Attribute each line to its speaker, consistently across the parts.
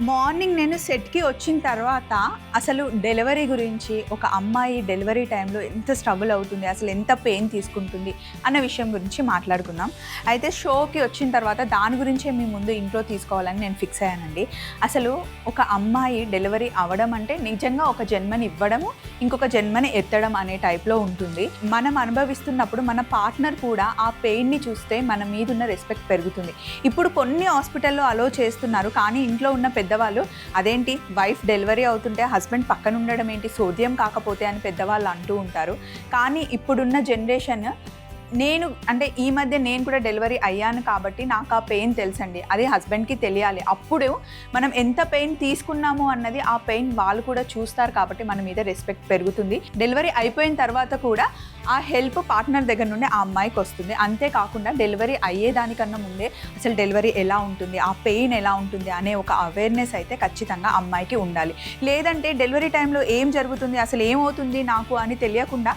Speaker 1: Morning నేను సెట్‌కి వచ్చిన తర్వాత అసలు డెలివరీ గురించి, ఒక అమ్మాయి డెలివరీ టైంలో ఎంత స్ట్రగుల్ అవుతుంది, అసలు ఎంత పెయిన్ తీసుకుంటుంది అన్న విషయం గురించి మాట్లాడుకుందాం. అయితే షోకి వచ్చిన తర్వాత దాని గురించే మీ ముందు ఇంట్రో తీసుకోవాలని నేను ఫిక్స్ అయ్యానండి. అసలు ఒక అమ్మాయి డెలివరీ అవ్వడం అంటే నిజంగా ఒక జన్మని ఇవ్వడము, ఇంకొక జన్మని ఎత్తడం అనే టైప్లో ఉంటుంది. మనం అనుభవిస్తున్నప్పుడు మన పార్ట్నర్ కూడా ఆ పెయిన్ని చూస్తే మన మీద ఉన్న రెస్పెక్ట్ పెరుగుతుంది. ఇప్పుడు కొన్ని హాస్పిటల్లో అలో చేస్తున్నారు, కానీ ఇంట్లో ఉన్న పెద్దవాళ్ళు అదేంటి వైఫ్ డెలివరీ అవుతుంటే హస్బెండ్ పక్కన ఉండడం ఏంటి, సోద్యం కాకపోతే అని పెద్దవాళ్ళు అంటూ ఉంటారు. కానీ ఇప్పుడున్న జనరేషన్, ఈ మధ్య నేను కూడా డెలివరీ అయ్యాను కాబట్టి నాకు ఆ పెయిన్ తెలుసండి. అది హస్బెండ్కి తెలియాలి. అప్పుడు మనం ఎంత పెయిన్ తీసుకున్నాము అన్నది ఆ పెయిన్ వాళ్ళు కూడా చూస్తారు కాబట్టి మన మీద రెస్పెక్ట్ పెరుగుతుంది. డెలివరీ అయిపోయిన తర్వాత కూడా ఆ హెల్ప్ పార్ట్నర్ దగ్గర నుండి ఆ అమ్మాయికి వస్తుంది. అంతేకాకుండా డెలివరీ అయ్యేదానికన్నా ముందే అసలు డెలివరీ ఎలా ఉంటుంది, ఆ పెయిన్ ఎలా ఉంటుంది అనే ఒక అవేర్నెస్ అయితే ఖచ్చితంగా అమ్మాయికి ఉండాలి. లేదంటే డెలివరీ టైంలో ఏం జరుగుతుంది, అసలు ఏమవుతుంది నాకు అని తెలియకుండా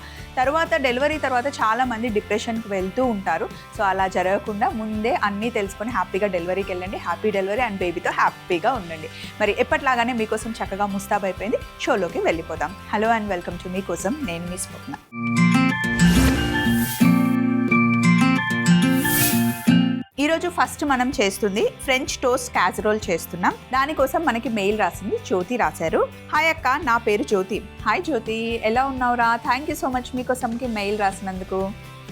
Speaker 1: డెలివరీ తర్వాత చాలామంది డిప్రెషన్కి వెళ్తూ ఉంటారు. సో అలా జరగకుండా ముందే అన్నీ తెలుసుకొని హ్యాపీగా డెలివరీకి వెళ్ళండి. హ్యాపీ డెలివరీ అండ్ బేబీతో హ్యాపీగా ఉండండి. మరి ఎప్పట్లాగానే మీకోసం చక్కగా ముస్తాబ్ అయిపోయింది. షోలోకి వెళ్ళిపోదాం. హలో అండ్ వెల్కమ్ టు మీకోసం, నేను మీ స్వప్న. ఈరోజు ఫస్ట్ మనం చేస్తుంది ఫ్రెంచ్ టోస్ట్ క్యాసరోల్ చేస్తున్నాం. దానికోసం మనకి మెయిల్ రాసింది జ్యోతి రాశారు. హాయ్ అక్క, నా పేరు జ్యోతి. హాయ్ జ్యోతి, ఎలా ఉన్నావురా? థ్యాంక్ యూ సో మచ్ మీకోసంకి మెయిల్ రాసినందుకు.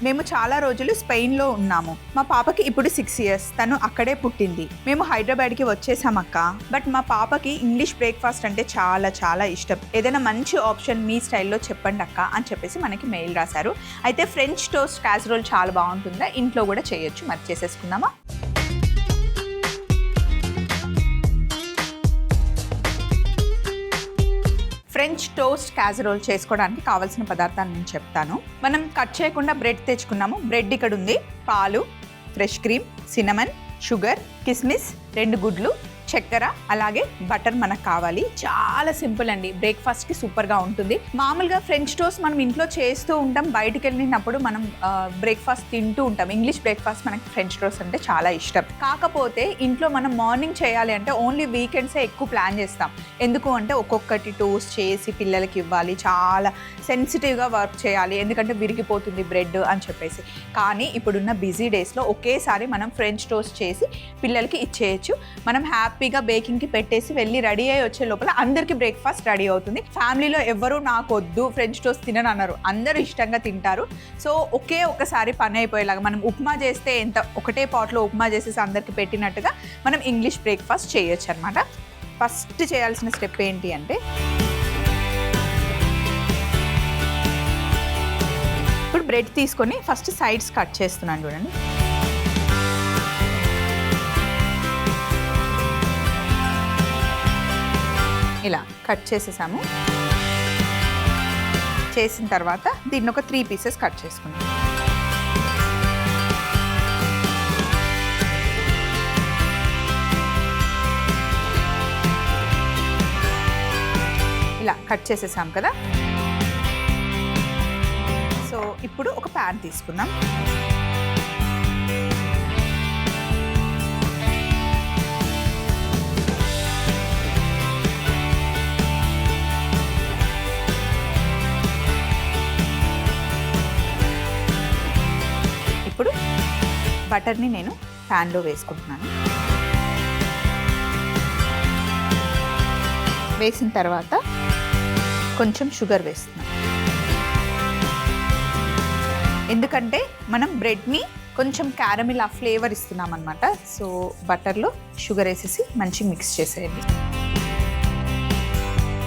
Speaker 1: మేము చాలా రోజులు స్పెయిన్లో ఉన్నాము. మా పాపకి ఇప్పుడు 6 years. తను అక్కడే పుట్టింది. మేము హైదరాబాద్కి వచ్చేసాం అక్క. బట్ మా పాపకి ఇంగ్లీష్ బ్రేక్ఫాస్ట్ అంటే చాలా చాలా ఇష్టం. ఏదైనా మంచి ఆప్షన్ మీ స్టైల్లో చెప్పండి అక్క అని చెప్పేసి మనకి మెయిల్ రాశారు. అయితే ఫ్రెంచ్ టోస్ట్ క్యాసరోల్ చాలా బాగుంటుందా, ఇంట్లో కూడా చేయొచ్చు. మరి చేసేసుకుందామా? ఫ్రెంచ్ టోస్ట్ క్యాసరోల్ చేసుకోవడానికి కావాల్సిన పదార్థాలు నేను చెప్తాను. మనం కట్ చేయకుండా బ్రెడ్ తెచ్చుకున్నాము. బ్రెడ్ ఇక్కడ ఉంది, పాలు, ఫ్రెష్ క్రీమ్, సినమన్, షుగర్, కిస్మిస్, 2 గుడ్లు, చక్కెర, అలాగే బటర్ మనకు కావాలి. చాలా సింపుల్ అండి, బ్రేక్ఫాస్ట్కి సూపర్గా ఉంటుంది. మామూలుగా ఫ్రెంచ్ టోస్ట్ మనం ఇంట్లో చేస్తూ ఉంటాం, బయటికి వెళ్ళినప్పుడు మనం బ్రేక్ఫాస్ట్ తింటూ ఉంటాం. ఇంగ్లీష్ బ్రేక్ఫాస్ట్ మనకి ఫ్రెంచ్ టోస్ట్ అంటే చాలా ఇష్టం. కాకపోతే ఇంట్లో మనం మార్నింగ్ చేయాలి అంటే ఓన్లీ వీకెండ్సే ఎక్కువ ప్లాన్ చేస్తాం. ఎందుకు అంటే ఒక్కొక్కటి టోస్ట్ చేసి పిల్లలకి ఇవ్వాలి, చాలా సెన్సిటివ్గా వర్క్ చేయాలి, ఎందుకంటే విరిగిపోతుంది బ్రెడ్ అని చెప్పేసి. కానీ ఇప్పుడున్న బిజీ డేస్లో ఒకేసారి మనం ఫ్రెంచ్ టోస్ట్ చేసి పిల్లలకి ఇచ్చేయచ్చు. మనం హ్యాపీగా బేకింగ్కి పెట్టేసి వెళ్ళి రెడీ అయ్యి వచ్చే లోపల అందరికీ బ్రేక్ఫాస్ట్ రెడీ అవుతుంది. ఫ్యామిలీలో ఎవరు నాకు వద్దు ఫ్రెంచ్ టోస్ట్ తినని అన్నారు, అందరూ ఇష్టంగా తింటారు. సో ఒకసారి పని అయిపోయేలాగా మనం ఉప్మా చేస్తే ఒకటే పాట్లో ఉప్మా చేసేసి అందరికీ పెట్టినట్టుగా మనం ఇంగ్లీష్ బ్రేక్ఫాస్ట్ చేయొచ్చు అనమాట. ఫస్ట్ చేయాల్సిన స్టెప్ ఏంటి అంటే, ఇప్పుడు బ్రెడ్ తీసుకొని ఫస్ట్ సైడ్స్ కట్ చేస్తున్నాను చూడండి. ఇలా కట్ చేసేసాము. చేసిన తర్వాత దీన్ని ఒక 3 pieces కట్ చేసుకుంటాం. ఇలా కట్ చేసేసాం కదా. సో ఇప్పుడు ఒక ప్యాన్ తీసుకుందాం. ఇప్పుడు బటర్ని నేను ప్యాన్లో వేసుకుంటున్నాను. వేసిన తర్వాత కొంచెం షుగర్ వేస్తున్నాను. ఎందుకంటే మనం బ్రెడ్ని కొంచెం క్యారమిల్ ఆ ఫ్లేవర్ ఇస్తున్నాం అనమాట. సో బటర్లో షుగర్ వేసేసి మంచిగా మిక్స్ చేసేయండి.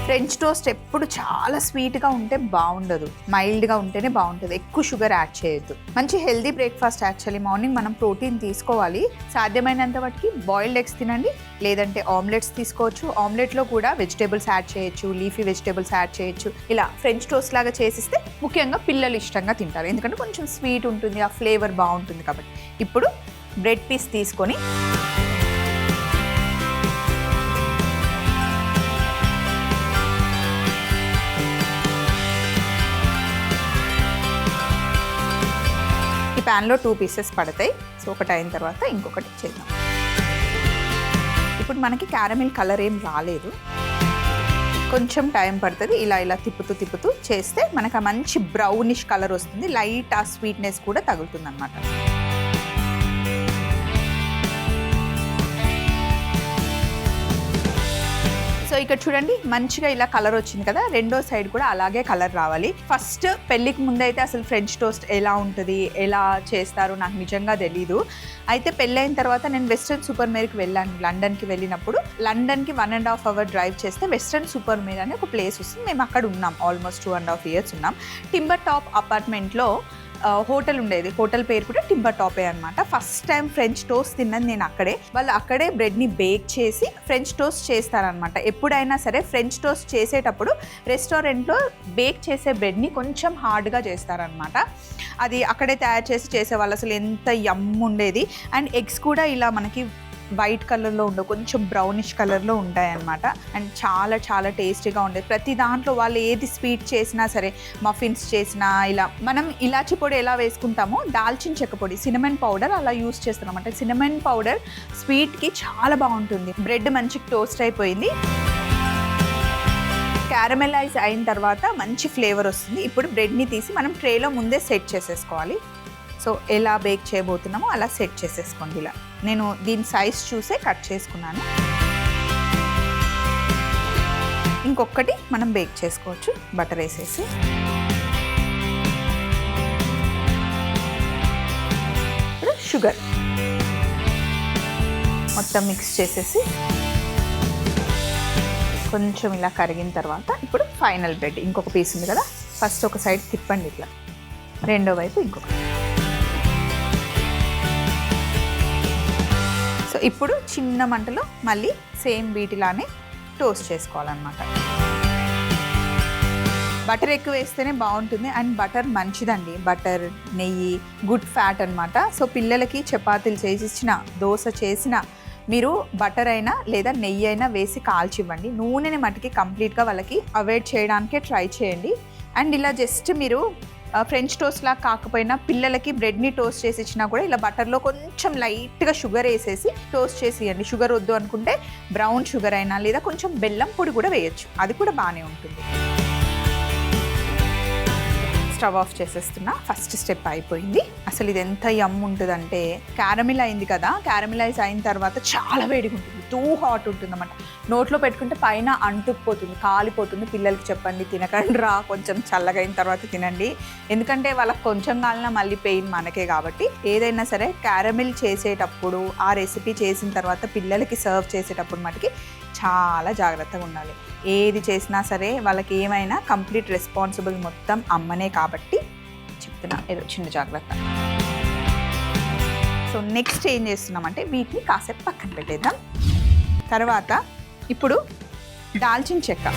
Speaker 1: ఫ్రెంచ్ టోస్ట్ ఎప్పుడు చాలా స్వీట్గా ఉంటే బాగుండదు, మైల్డ్గా ఉంటేనే బాగుంటుంది. ఎక్కువ షుగర్ యాడ్ చేయొద్దు. మంచి హెల్దీ బ్రేక్ఫాస్ట్ యాక్చువల్లీ. మార్నింగ్ మనం ప్రోటీన్ తీసుకోవాలి. సాధ్యమైనంత వాటికి బాయిల్డ్ ఎగ్స్ తినండి, లేదంటే ఆమ్లెట్స్ తీసుకోవచ్చు. ఆమ్లెట్లో కూడా వెజిటేబుల్స్ యాడ్ చేయొచ్చు, లీఫీ వెజిటేబుల్స్ యాడ్ చేయొచ్చు. ఇలా ఫ్రెంచ్ టోస్ట్ లాగా చేసిస్తే ముఖ్యంగా పిల్లలు ఇష్టంగా తింటారు, ఎందుకంటే కొంచెం స్వీట్ ఉంటుంది, ఆ ఫ్లేవర్ బాగుంటుంది కాబట్టి. ఇప్పుడు బ్రెడ్ పీస్ తీసుకొని ప్యాన్లో 2 pieces పడతాయి. సో ఒకటి అయిన తర్వాత ఇంకొకటి చేద్దాం. ఇప్పుడు మనకి క్యారమిల్ కలర్ ఏం రాలేదు, కొంచెం టైం పడుతుంది. ఇలా ఇలా తిప్పుతూ చేస్తే మనకు ఆ మంచి బ్రౌనిష్ కలర్ వస్తుంది, లైట్ ఆ స్వీట్నెస్ కూడా తగులుతుంది అనమాట. సో ఇక్కడ చూడండి మంచిగా ఇలా కలర్ వచ్చింది కదా, రెండో సైడ్ కూడా అలాగే కలర్ రావాలి. ఫస్ట్ పెళ్ళికి ముందైతే అసలు ఫ్రెంచ్ టోస్ట్ ఎలా ఉంటుంది, ఎలా చేస్తారు నాకు నిజంగా తెలీదు. అయితే పెళ్ళైన తర్వాత నేను వెస్ట్రన్ సూపర్ మేర్కి వెళ్ళాను. లండన్కి వెళ్ళినప్పుడు లండన్కి 1.5 hour డ్రైవ్ చేస్తే వెస్ట్రన్ సూపర్ మేర్ అని ఒక ప్లేస్ వస్తుంది. మేము అక్కడ ఉన్నాం, ఆల్మోస్ట్ 2.5 years ఉన్నాం. టింబర్ టాప్ అపార్ట్మెంట్లో హోటల్ ఉండేది, హోటల్ పేరు కూడా టింబర్ టాపే అనమాట. ఫస్ట్ టైం ఫ్రెంచ్ టోస్ట్ తిన్నది నేను అక్కడే. వాళ్ళు అక్కడే బ్రెడ్ని బేక్ చేసి ఫ్రెంచ్ టోస్ట్ చేస్తారనమాట. ఎప్పుడైనా సరే ఫ్రెంచ్ టోస్ట్ చేసేటప్పుడు రెస్టారెంట్లో బేక్ చేసే బ్రెడ్ని కొంచెం హార్డ్గా చేస్తారనమాట. అది అక్కడే తయారు చేసేవాళ్ళు. అసలు ఎంత యమ్ ఉండేది. అండ్ ఎగ్స్ కూడా ఇలా మనకి వైట్ కలర్లో ఉండవు, కొంచెం బ్రౌనిష్ కలర్లో ఉంటాయన్నమాట. అండ్ చాలా చాలా టేస్టీగా ఉండేది. ప్రతి దాంట్లో వాళ్ళు ఏది స్వీట్ చేసినా సరే, మఫిన్స్ చేసినా ఇలా మనం ఇలాచి పొడి ఎలా వేసుకుంటామో దాల్చిన చెక్క పొడి, సినమన్ పౌడర్ అలా యూస్ చేస్తున్నాం అంటే సినమన్ పౌడర్ స్వీట్కి చాలా బాగుంటుంది. బ్రెడ్ మంచిగా టోస్ట్ అయిపోయింది, క్యారమెలైజ్ అయిన తర్వాత మంచి ఫ్లేవర్ వస్తుంది. ఇప్పుడు బ్రెడ్ని తీసి మనం ట్రేలో ముందే సెట్ చేసేసుకోవాలి. సో ఎలా బేక్ చేయబోతున్నామో అలా సెట్ చేసేసుకోండి. ఇలా నేను దీని సైజ్ చూసే కట్ చేసుకున్నాను. ఇంకొకటి మనం బేక్ చేసుకోవచ్చు బటర్ వేసేసి. ఇప్పుడు షుగర్ మొత్తం మిక్స్ చేసేసి కొంచెం ఇలా కరిగిన తర్వాత ఇప్పుడు ఫైనల్ బ్రెడ్ ఇంకొక పీస్ ఉంది కదా, ఫస్ట్ ఒక సైడ్ తిప్పండి ఇట్లా, రెండో వైపు ఇంకొక. సో ఇప్పుడు చిన్న మంటలో మళ్ళీ సేమ్ వీటిలానే టోస్ట్ చేసుకోవాలన్నమాట. బటర్ ఎక్కువ వేస్తేనే బాగుంటుంది. అండ్ బటర్ మంచిదండి, బటర్ నెయ్యి గుడ్ ఫ్యాట్ అనమాట. సో పిల్లలకి చపాతీలు చేసిచ్చిన, దోశ చేసిన మీరు బటర్ అయినా లేదా నెయ్యి అయినా వేసి కాల్చివ్వండి. నూనెని మటుకి కంప్లీట్గా వాళ్ళకి అవాయిడ్ చేయడానికే ట్రై చేయండి. అండ్ ఇలా జస్ట్ మీరు ఫ్రెంచ్ టోస్ట్ లాగా కాకపోయినా పిల్లలకి బ్రెడ్ని టోస్ట్ చేసి ఇచ్చినా కూడా ఇలా బటర్లో కొంచెం లైట్గా షుగర్ వేసేసి టోస్ట్ చేసి ఇవ్వండి. షుగర్ వద్దు అనుకుంటే బ్రౌన్ షుగర్ అయినా లేదా కొంచెం బెల్లం పొడి కూడా వేయచ్చు, అది కూడా బాగానే ఉంటుంది. స్టవ్ ఆఫ్ చేసేస్తున్నా. ఫస్ట్ స్టెప్ అయిపోయింది. అసలు ఇది ఎంత యమ్ ఉంటుందంటే, క్యారమిల్ అయింది కదా, క్యారమిలైజ్ అయిన తర్వాత చాలా వేడిగా ఉంటుంది, టూ హాట్ ఉంటుంది అన్నమాట. నోట్లో పెట్టుకుంటే పైన అంటుకుపోతుంది, కాలిపోతుంది. పిల్లలకి చెప్పండి తినకండి రా, కొంచెం చల్లగా అయిన తర్వాత తినండి. ఎందుకంటే వాళ్ళకి కొంచెం కాలినా మళ్ళీ పెయిన్ మనకే. కాబట్టి ఏదైనా సరే క్యారమిల్ చేసేటప్పుడు, ఆ రెసిపీ చేసిన తర్వాత పిల్లలకి సర్వ్ చేసేటప్పుడు మటుకి చాలా జాగ్రత్తగా ఉండాలి. ఏది చేసినా సరే వాళ్ళకి ఏమైనా కంప్లీట్ రెస్పాన్సిబుల్ మొత్తం అమ్మనే కాబట్టి చెప్తున్నా, ఏదో చిన్న జాగ్రత్త. సో నెక్స్ట్ ఏం చేస్తున్నామంటే వీటిని కాసేపు పక్కన పెట్టేద్దాం. తర్వాత ఇప్పుడు దాల్చిన చెక్క,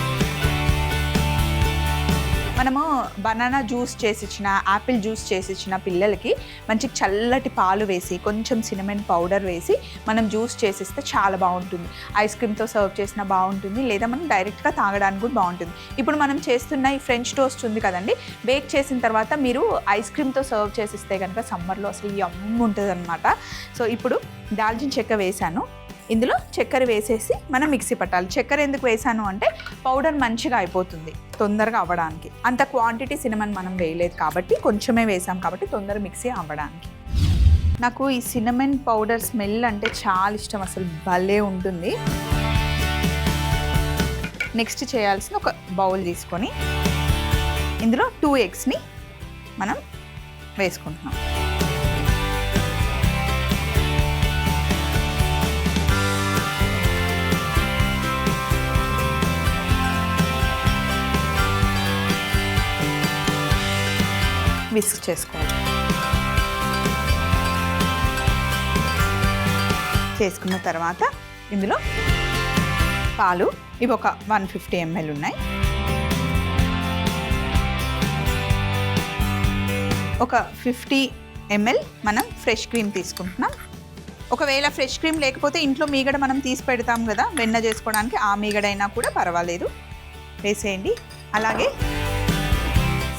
Speaker 1: మనము బనానా జ్యూస్ చేసి ఇచ్చిన, యాపిల్ జ్యూస్ చేసి ఇచ్చిన పిల్లలకి మంచి చల్లటి పాలు వేసి కొంచెం సినమన్ పౌడర్ వేసి మనం జ్యూస్ చేసిస్తే చాలా బాగుంటుంది. ఐస్ క్రీమ్తో సర్వ్ చేసినా బాగుంటుంది, లేదా మనం డైరెక్ట్గా తాగడానికి కూడా బాగుంటుంది. ఇప్పుడు మనం చేస్తున్న ఈ ఫ్రెంచ్ టోస్ట్ ఉంది కదండి, బేక్ చేసిన తర్వాత మీరు ఐస్ క్రీమ్తో సర్వ్ చేసిస్తే కనుక సమ్మర్లో అసలు యమ్ ఉంటుంది అనమాట. సో ఇప్పుడు దాల్చిన చెక్క వేసాను, ఇందులో చక్కెర వేసేసి మనం మిక్సీ పట్టాలి. చక్కెర ఎందుకు వేసాను అంటే పౌడర్ మంచిగా అయిపోతుంది తొందరగా అవ్వడానికి. అంత క్వాంటిటీ సినమన్ మనం వేయలేదు కాబట్టి, కొంచెమే వేసాం కాబట్టి తొందరగా మిక్సీ అవ్వడానికి. నాకు ఈ సినమన్ పౌడర్ స్మెల్ అంటే చాలా ఇష్టం, అసలు భలే ఉంటుంది. నెక్స్ట్ చేయాల్సిన ఒక బౌల్ తీసుకొని ఇందులో 2 eggsని మనం వేసుకుంటున్నాం. విస్క్ చేసుకోవాలి. చేసుకున్న తర్వాత ఇందులో పాలు, ఇవి ఒక 150 ml ఉన్నాయి. ఒక 50 ml మనం ఫ్రెష్ క్రీమ్ తీసుకుంటున్నాం. ఒకవేళ ఫ్రెష్ క్రీమ్ లేకపోతే ఇంట్లో మీగడ మనం తీసి పెడతాం కదా వెన్న చేసుకోవడానికి, ఆ మీగడైనా కూడా పర్వాలేదు, వేసేయండి. అలాగే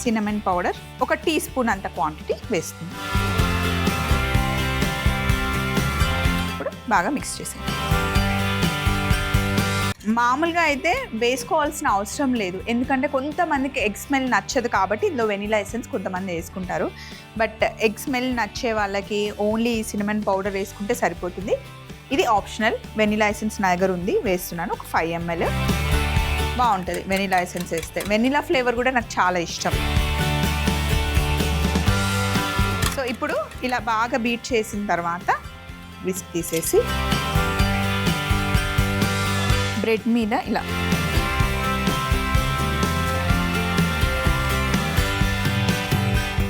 Speaker 1: సినమన్ పౌడర్ ఒక టీ స్పూన్ అంత క్వాంటిటీ వేస్తుంది. ఇప్పుడు బాగా మిక్స్ చేసేయండి. మామూలుగా అయితే వేసుకోవాల్సిన అవసరం లేదు, ఎందుకంటే కొంతమందికి ఎగ్ స్మెల్ నచ్చదు కాబట్టి ఇందులో వెనిలా ఎసెన్స్ కొంతమంది వేసుకుంటారు. బట్ ఎగ్ స్మెల్ నచ్చే వాళ్ళకి ఓన్లీ సినమన్ పౌడర్ వేసుకుంటే సరిపోతుంది. ఇది ఆప్షనల్. వెనిలా ఎసెన్స్ నా దగ్గర ఉంది, వేస్తున్నాను ఒక 5 ml. బాగుంటుంది వెనిలా ఎసెన్స్ వేస్తే. వెనిలా ఫ్లేవర్ కూడా నాకు చాలా ఇష్టం. సో ఇప్పుడు ఇలా బాగా బీట్ చేసిన తర్వాత విస్క్ తీసేసి బ్రెడ్ మీద ఇలా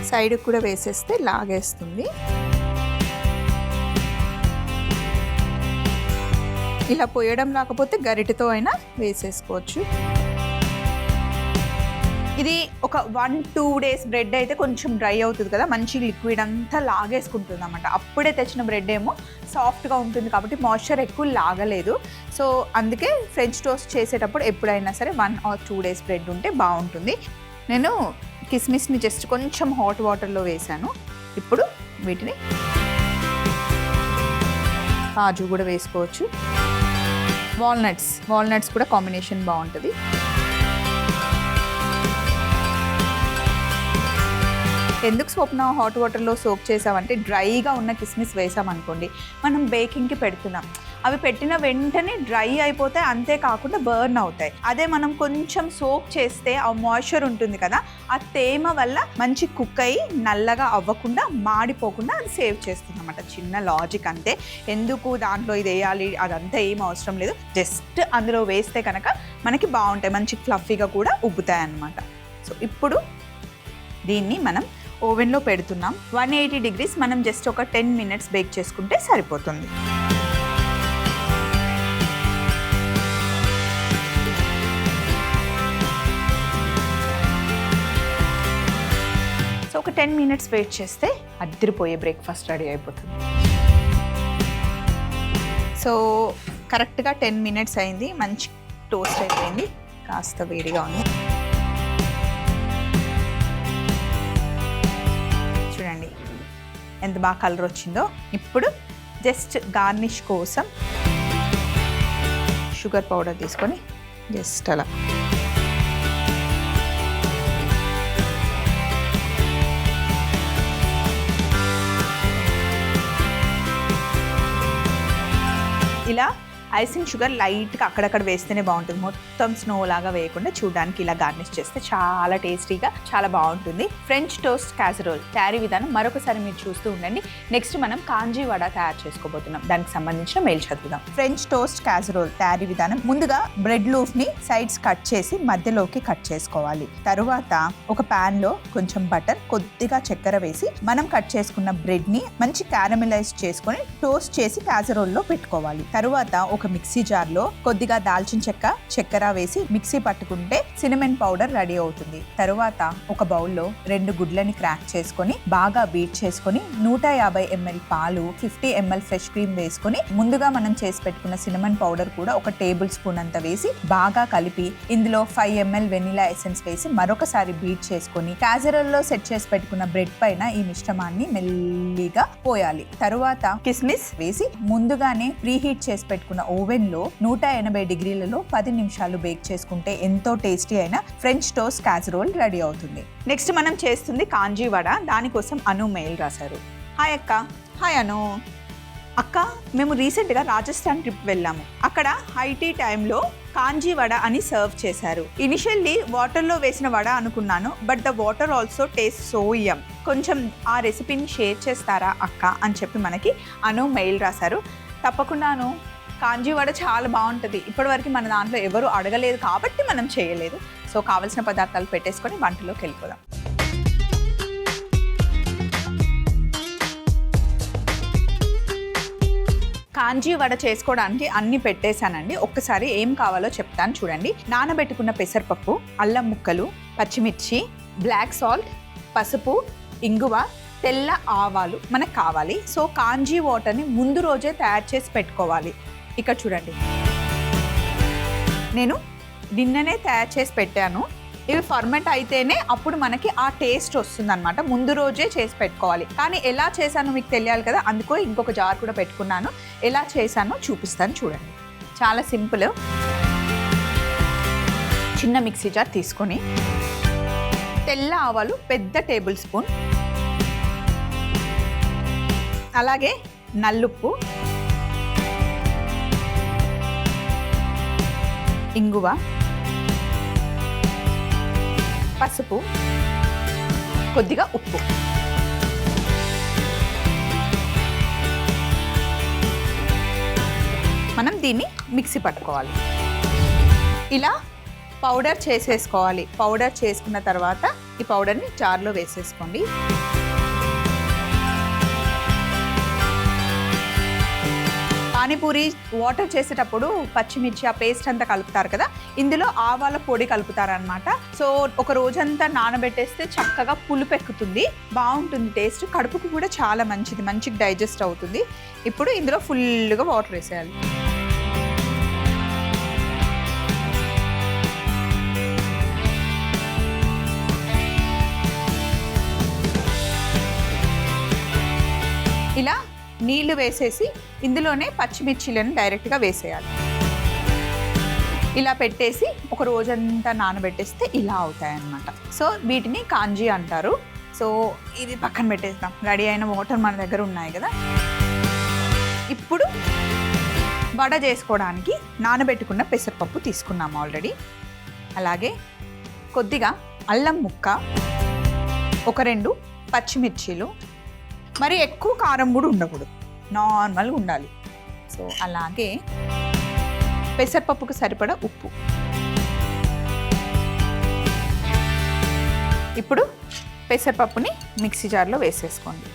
Speaker 1: సైడ్ కూడా వేసేస్తే లాగేస్తుంది. ఇలా పోయడం రాకపోతే గరిటెతో అయినా వేసేసుకోవచ్చు. ఇది ఒక 1-2 days బ్రెడ్ అయితే కొంచెం డ్రై అవుతుంది కదా, మంచి లిక్విడ్ అంతా లాగేసుకుంటుంది అన్నమాట. అప్పుడే తెచ్చిన బ్రెడ్ ఏమో సాఫ్ట్గా ఉంటుంది కాబట్టి మాయిశ్చర్ ఎక్కువ లాగలేదు. సో అందుకే ఫ్రెంచ్ టోస్ట్ చేసేటప్పుడు ఎప్పుడైనా సరే 1 or 2 days బ్రెడ్ ఉంటే బాగుంటుంది. నేను కిస్మిస్ని జస్ట్ కొంచెం హాట్ వాటర్లో వేసాను. ఇప్పుడు వీటిని కాజు కూడా వేసుకోవచ్చు. వాల్నట్స్ కూడా కాంబినేషన్ బాగుంటుంది. ఎందుకు స్వప్న హాట్ వాటర్లో సోక్ చేసామంటే, డ్రైగా ఉన్న కిస్మిస్ వేసామనుకోండి, మనం బేకింగ్కి పెడుతున్నాం, అవి పెట్టిన వెంటనే డ్రై అయిపోతాయి, అంతేకాకుండా బర్న్ అవుతాయి. అదే మనం కొంచెం సోక్ చేస్తే ఆ మాయిశ్చర్ ఉంటుంది కదా, ఆ తేమ వల్ల మంచి కుక్ అయ్యి నల్లగా అవ్వకుండా మాడిపోకుండా అది సేవ్ చేస్తుంది అన్నమాట. చిన్న లాజిక్ అంతే. ఎందుకు దాంట్లో ఇది వేయాలి అదంతా ఏం అవసరం లేదు, జస్ట్ అందులో వేస్తే కనుక మనకి బాగుంటాయి, మంచి ఫ్లఫీగా కూడా ఉబ్బుతాయి అన్నమాట. సో ఇప్పుడు దీన్ని మనం ఓవెన్లో పెడుతున్నాం. 180 degrees. మనం జస్ట్ ఒక 10 minutes బేక్ చేసుకుంటే సరిపోతుంది. సో ఒక 10 minutes వెయిట్ చేస్తే అద్దరిపోయే బ్రేక్ఫాస్ట్ రెడీ అయిపోతుంది. సో కరెక్ట్గా 10 minutes అయింది. మంచి టోస్ట్ అయిపోయింది, కాస్త వేడిగా ఉంది. చూడండి ఎంత బాగా కలర్ వచ్చిందో. ఇప్పుడు జస్ట్ గార్నిష్ కోసం షుగర్ పౌడర్ తీసుకొని జస్ట్ అలా ఇలా ఐసింగ్ షుగర్ లైట్గా అక్కడక్కడ వేస్తేనే బాగుంటుంది, మొత్తం స్నో లాగా వేయకుండా చూడడానికి ఇలా గార్నిష్ చేస్తే చాలా టేస్టీగా చాలా బాగుంటుంది. ఫ్రెంచ్ టోస్ట్ క్యాసరోల్ తయారీ విధానం మరొకసారి మీరు చూస్తూ ఉండండి. నెక్స్ట్ మనం కాంజీ వడ తయారు చేసుకోబోతున్నాం, దానికి సంబంధించిన మెయిల్ చదువుదాం. ఫ్రెంచ్ టోస్ట్ క్యాసరోల్ తయారీ విధానం: ముందుగా బ్రెడ్ లూఫ్ని సైడ్స్ కట్ చేసి మధ్యలోకి కట్ చేసుకోవాలి. తరువాత ఒక ప్యాన్ లో కొంచెం బటర్, కొద్దిగా చక్కెర వేసి మనం కట్ చేసుకున్న బ్రెడ్ ని మంచి క్యారమెలైజ్ చేసుకొని టోస్ట్ చేసి క్యాసరోల్లో పెట్టుకోవాలి. తరువాత ఒక మిక్సీ జార్ లో కొద్దిగా దాల్చిన చెక్క, చక్కెర వేసి మిక్సీ పట్టుకుంటే సినమన్ పౌడర్ రెడీ అవుతుంది. తరువాత ఒక బౌల్లో 2 గుడ్లని క్రాక్ చేసుకొని బాగా బీట్ చేసుకొని 150 ml పాలు, 50 ml ఫ్రెష్ క్రీమ్ వేసుకొని ముందుగా మనం చేసి పెట్టుకున్న సినమన్ పౌడర్ కూడా ఒక టేబుల్ స్పూన్ అంత వేసి బాగా కలిపి ఇందులో 5 ml వెనిలా ఎసెన్స్ వేసి మరొకసారి బీట్ చేసుకొని క్యాసరోల్లో సెట్ చేసి పెట్టుకున్న బ్రెడ్ పైన ఈ మిశ్రమాన్ని మెల్లిగా పోయాలి. తరువాత కిస్మిస్ వేసి ముందుగానే ప్రీహీట్ చేసి పెట్టుకున్న ఓవెన్ లో 180 degreesలలో 10 నిమిషాలు బేక్ చేసుకుంటే ఎంతో టేస్టీ అయిన ఫ్రెంచ్ టోస్ట్ క్యాసరోల్ రెడీ అవుతుంది. నెక్స్ట్ మనం చేస్తుంది కాంజీ వడ. దానికోసం అను మెయిల్ రాశారు. హాయ్ అక్క. హాయ్ అను. అక్క, మేము రీసెంట్గా రాజస్థాన్ ట్రిప్ వెళ్ళాము. అక్కడ హైటీ టైంలో కాంజీ వడ అని సర్వ్ చేశారు. ఇనిషియల్లీ వాటర్లో వేసిన వడ అనుకున్నాను, but the water also taste so yum. కొంచెం ఆ రెసిపీని షేర్ చేస్తారా అక్క అని చెప్పి మనకి అను మెయిల్ రాశారు. తప్పకుండాను. కాంజీ వడ చాలా బాగుంటుంది. ఇప్పటివరకు మన దాంట్లో ఎవరు అడగలేదు కాబట్టి మనం చేయలేదు. సో కావలసిన పదార్థాలు పెట్టేసుకొని వంటలోకి వెళ్ళిపోదాం. కాంజీ వడ చేసుకోవడానికి అన్ని పెట్టేశానండి. ఒక్కసారి ఏం కావాలో చెప్తాను చూడండి. నానబెట్టుకున్న పెసరపప్పు, అల్లం ముక్కలు, పచ్చిమిర్చి, బ్లాక్ సాల్ట్, పసుపు, ఇంగువ, తెల్ల ఆవాలు మనకు కావాలి. సో కాంజీ వాటర్ని ముందు రోజే తయారు చేసి పెట్టుకోవాలి. ఇక్కడ చూడండి, నేను నిన్ననే తయారు చేసి పెట్టాను. ఇవి ఫర్మెంట్ అయితేనే అప్పుడు మనకి ఆ టేస్ట్ వస్తుంది అనమాట. ముందు రోజే చేసి పెట్టుకోవాలి. కానీ ఎలా చేశానో మీకు తెలియాలి కదా, అందుకో ఇంకొక జార్ కూడా పెట్టుకున్నాను. ఎలా చేశానో చూపిస్తాను చూడండి. చాలా సింపుల్. చిన్న మిక్సీ జార్ తీసుకొని తెల్ల ఆవాలు పెద్ద టేబుల్ స్పూన్, అలాగే నల్లుప్పు, ఇంగువ, పసుపు, కొద్దిగా ఉప్పు. మనం దీన్ని మిక్సీ పట్టుకోవాలి. ఇలా పౌడర్ చేసేసుకోవాలి. పౌడర్ చేసుకున్న తర్వాత ఈ పౌడర్ని జార్లో వేసేసుకోండి. పానీపూరి వాటర్ చేసేటప్పుడు పచ్చిమిర్చి ఆ పేస్ట్ అంతా కలుపుతారు కదా, ఇందులో ఆవాల పొడి కలుపుతారనమాట. సో ఒక రోజంతా నానబెట్టేస్తే చక్కగా పులుపు ఎక్కుతుంది, బాగుంటుంది టేస్ట్, కడుపుకు కూడా చాలా మంచిది, మంచిగా డైజెస్ట్ అవుతుంది. ఇప్పుడు ఇందులో ఫుల్గా వాటర్ వేసేయాలి. ఇలా నీళ్లు వేసేసి ఇందులోనే పచ్చిమిర్చిలను డైరెక్ట్గా వేసేయాలి. ఇలా పెట్టేసి ఒక రోజంతా నానబెట్టేస్తే ఇలా అవుతాయన్నమాట. సో వీటిని కాంజీ అంటారు. సో ఇది పక్కన పెట్టేస్తాం. రెడీ అయిన వాటర్ మన దగ్గర ఉన్నాయి కదా. ఇప్పుడు వడ చేసుకోవడానికి నానబెట్టుకున్న పెసరపప్పు తీసుకున్నాము ఆల్రెడీ. అలాగే కొద్దిగా అల్లం ముక్క, ఒక 2 పచ్చిమిర్చీలు, మరి ఎక్కువ కారం కూడా ఉండకూడదు, నార్మల్గా ఉండాలి. సో అలాగే పెసరపప్పుకు సరిపడా ఉప్పు. ఇప్పుడు పెసరపప్పుని మిక్సీ జార్లో వేసేసుకోండి.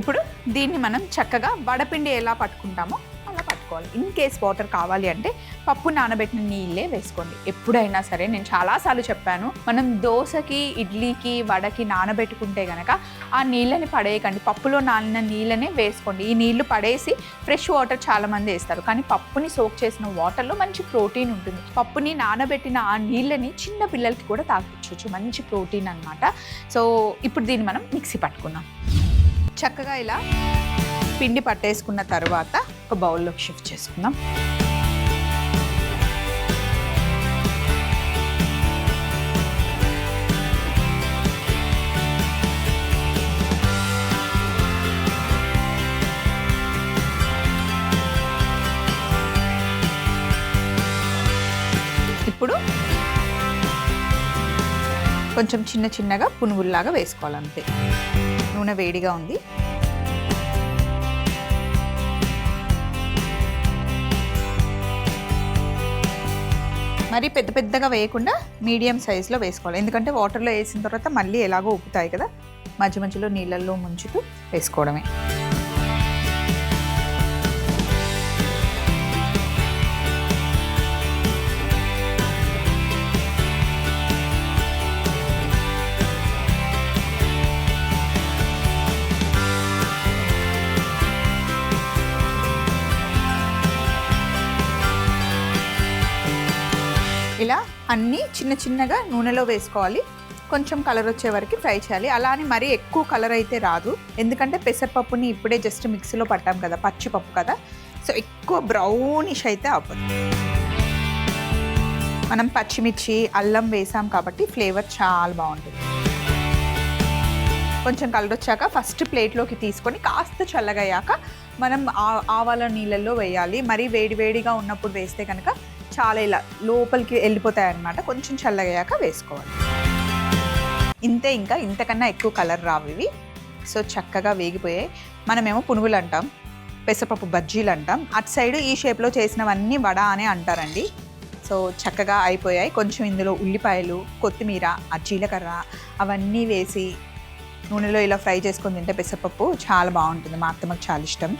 Speaker 1: ఇప్పుడు దీన్ని మనం చక్కగా వడపిండి ఎలా పట్టుకుంటామో అలా పట్టుకోవాలి. ఇన్ కేస్ వాటర్ కావాలి అంటే పప్పు నానబెట్టిన నీళ్ళే వేసుకోండి. ఎప్పుడైనా సరే నేను చాలాసార్లు చెప్పాను, మనం దోశకి, ఇడ్లీకి, వడకి నానబెట్టుకుంటే కనుక ఆ నీళ్ళని పడేయకండి, పప్పులో నానిన నీళ్ళనే వేసుకోండి. ఈ నీళ్లు పడేసి ఫ్రెష్ వాటర్ చాలామంది వేస్తారు, కానీ పప్పుని సోక్ చేసిన వాటర్లో మంచి ప్రోటీన్ ఉంటుంది. పప్పుని నానబెట్టిన ఆ నీళ్ళని చిన్న పిల్లలకి కూడా తాగించవచ్చు, మంచి ప్రోటీన్ అన్నమాట. సో ఇప్పుడు దీన్ని మనం మిక్సీ పట్టుకుందాం. చక్కగా ఇలా పిండి పట్టేసుకున్న తర్వాత ఒక బౌల్లోకి షిఫ్ట్ చేసుకుందాం. ఇప్పుడు కొంచెం చిన్నగా పునుగుల్లాగా వేసుకోవాలంతే. నూనె వేడిగా ఉంది. మరి పెద్దగా వేయకుండా మీడియం సైజులో వేసుకోవాలి, ఎందుకంటే వాటర్లో వేసిన తర్వాత మళ్ళీ ఎలాగో ఉప్పుతాయి కదా, మధ్యలో నీళ్ళల్లో ముంచుతూ వేసుకోవడమే. ఇలా అన్నీ చిన్నగా నూనెలో వేసుకోవాలి. కొంచెం కలర్ వచ్చే వరకు ఫ్రై చేయాలి. అలా అని మరీ ఎక్కువ కలర్ అయితే రాదు, ఎందుకంటే పెసరపప్పుని ఇప్పుడే జస్ట్ మిక్సీలో పట్టాం కదా, పచ్చిపప్పు కదా, సో ఎక్కువ బ్రౌనిష్ అయితే అవ్వదు. మనం పచ్చిమిర్చి, అల్లం వేసాం కాబట్టి ఫ్లేవర్ చాలా బాగుంటుంది. కొంచెం కలర్ వచ్చాక ఫస్ట్ ప్లేట్లోకి తీసుకొని కాస్త చల్లగయ్యాక మనం ఆవాల నీళ్ళల్లో వేయాలి. మరీ వేడిగా ఉన్నప్పుడు వేస్తే కనుక చాలా ఇలా లోపలికి వెళ్ళిపోతాయి అన్నమాట. కొంచెం చల్లగయ్యాక వేసుకోవాలి. ఇంతే, ఇంకా ఇంతకన్నా ఎక్కువ కలర్ రావు ఇవి. సో చక్కగా వేగిపోయాయి. మనమేమో పునుగులు అంటాం, పెసరపప్పు బజ్జీలు అంటాం, అటు సైడ్ ఈ షేప్లో చేసినవన్నీ వడ అనే అంటారండి. సో చక్కగా అయిపోయాయి. కొంచెం ఇందులో ఉల్లిపాయలు, కొత్తిమీర, జీలకర్ర అవన్నీ వేసి నూనెలో ఇలా ఫ్రై చేసుకొని తింటే పెసరపప్పు చాలా బాగుంటుంది. మా అత్తమ్మకు చాలా ఇష్టం.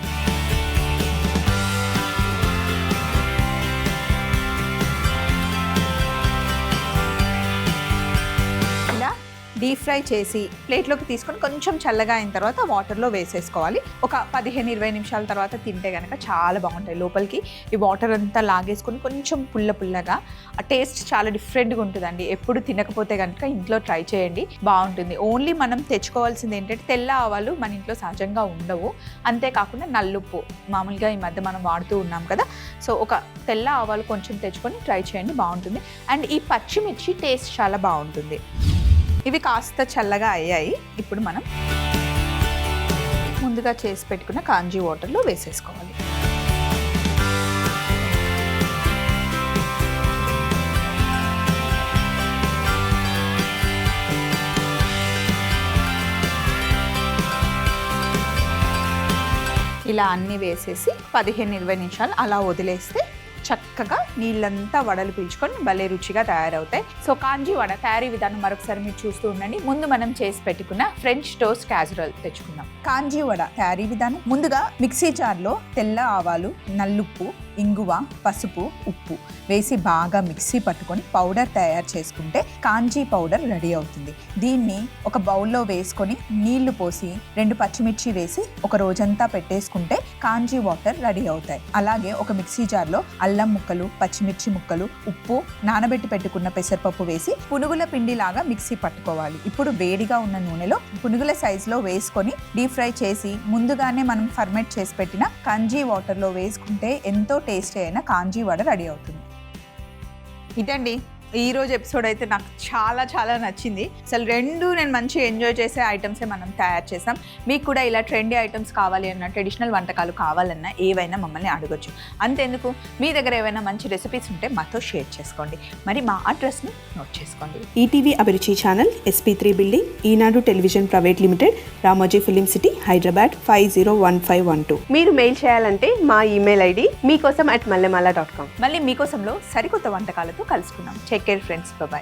Speaker 1: డీప్ ఫ్రై చేసి ప్లేట్లోకి తీసుకొని కొంచెం చల్లగా అయిన తర్వాత వాటర్లో వేసేసుకోవాలి. ఒక 15-20 నిమిషాల తర్వాత తింటే కనుక చాలా బాగుంటాయి. లోపలికి ఈ వాటర్ అంతా లాగేసుకొని కొంచెం పుల్లగా ఆ టేస్ట్ చాలా డిఫరెంట్గా ఉంటుందండి. ఎప్పుడు తినకపోతే కనుక ఇంట్లో ట్రై చేయండి, బాగుంటుంది. ఓన్లీ మనం తెచ్చుకోవాల్సింది ఏంటంటే తెల్ల ఆవాలు మన ఇంట్లో సహజంగా ఉండవు, అంతేకాకుండా నల్లుప్పు మామూలుగా ఈ మధ్య మనం వాడుతూ ఉన్నాం కదా. సో ఒక తెల్ల ఆవాలు కొంచెం తెచ్చుకొని ట్రై చేయండి, బాగుంటుంది. అండ్ ఈ పచ్చిమిర్చి టేస్ట్ చాలా బాగుంటుంది. ఇవి కాస్త చల్లగా అయ్యాయి. ఇప్పుడు మనం ముందుగా చేసి పెట్టుకున్న కాంజీ వాటర్లో వేసేసుకోవాలి. ఇలా అన్నీ వేసేసి 15-20 నిమిషాలు అలా వదిలేస్తే చక్కగా నీళ్ళంతా వడలు పీల్చుకొని భలే రుచిగా తయారవుతాయి. సో కాంజీ వడ తయారీ విధానం మరొకసారి మీరు చూస్తూ ఉండండి. ముందు మనం చేసి పెట్టుకున్న ఫ్రెంచ్ టోస్ట్ క్యాజరల్ తెచ్చుకుందాం. కాంజీ వడ తయారీ విధానం: ముందుగా మిక్సీ జార్లో తెల్ల ఆవాలు, నల్లుప్పు, ఇంగువ, పసుపు, ఉప్పు వేసి బాగా మిక్సీ పట్టుకొని పౌడర్ తయారు చేసుకుంటే కాంజీ పౌడర్ రెడీ అవుతుంది. దీన్ని ఒక బౌల్లో వేసుకొని నీళ్లు పోసి 2 పచ్చిమిర్చి వేసి ఒక రోజంతా పెట్టేసుకుంటే కాంజీ వాటర్ రెడీ అవుతాయి. అలాగే ఒక మిక్సీ జార్లో అల్లం ముక్కలు, పచ్చిమిర్చి ముక్కలు, ఉప్పు, నానబెట్టి పెట్టుకున్న పెసరపప్పు వేసి పునుగుల పిండిలాగా మిక్సీ పట్టుకోవాలి. ఇప్పుడు వేడిగా ఉన్న నూనెలో పునుగుల సైజులో వేసుకొని డీప్ ఫ్రై చేసి ముందుగానే మనం ఫర్మెంట్ చేసి పెట్టిన కాంజీ వాటర్లో వేసుకుంటే ఎంతో టేస్టీ అయిన కాంజీ వడ రెడీ అవుతుంది. ఇదండి ఈరోజు ఎపిసోడ్ అయితే నాకు చాలా నచ్చింది. అసలు రెండు నేను మంచిగా ఎంజాయ్ చేసే ఐటమ్సే మనం తయారు చేసాం. మీకు కూడా ఇలా ట్రెండీ ఐటమ్స్ కావాలి అన్నా, ట్రెడిషనల్ వంటకాలు కావాలన్నా ఏవైనా మమ్మల్ని అడగొచ్చు. అంతెందుకు, మీ దగ్గర ఏవైనా మంచి రెసిపీస్ ఉంటే మాతో షేర్ చేసుకోండి. మరి మా అడ్రస్ని నోట్ చేసుకోండి.
Speaker 2: ETV Abhiruchi channel, SP3 building, Eenadu television private limited, Ramoji film city, Hyderabad 501512.
Speaker 3: మీరు మెయిల్ చేయాలంటే మా ఈమెయిల్ ID మీకోసం @mallemala.com.
Speaker 1: మళ్ళీ మీకోసంలో సరికొత్త వంటకాలతో కలుసుకుందాం. Take care friends. Bye-bye.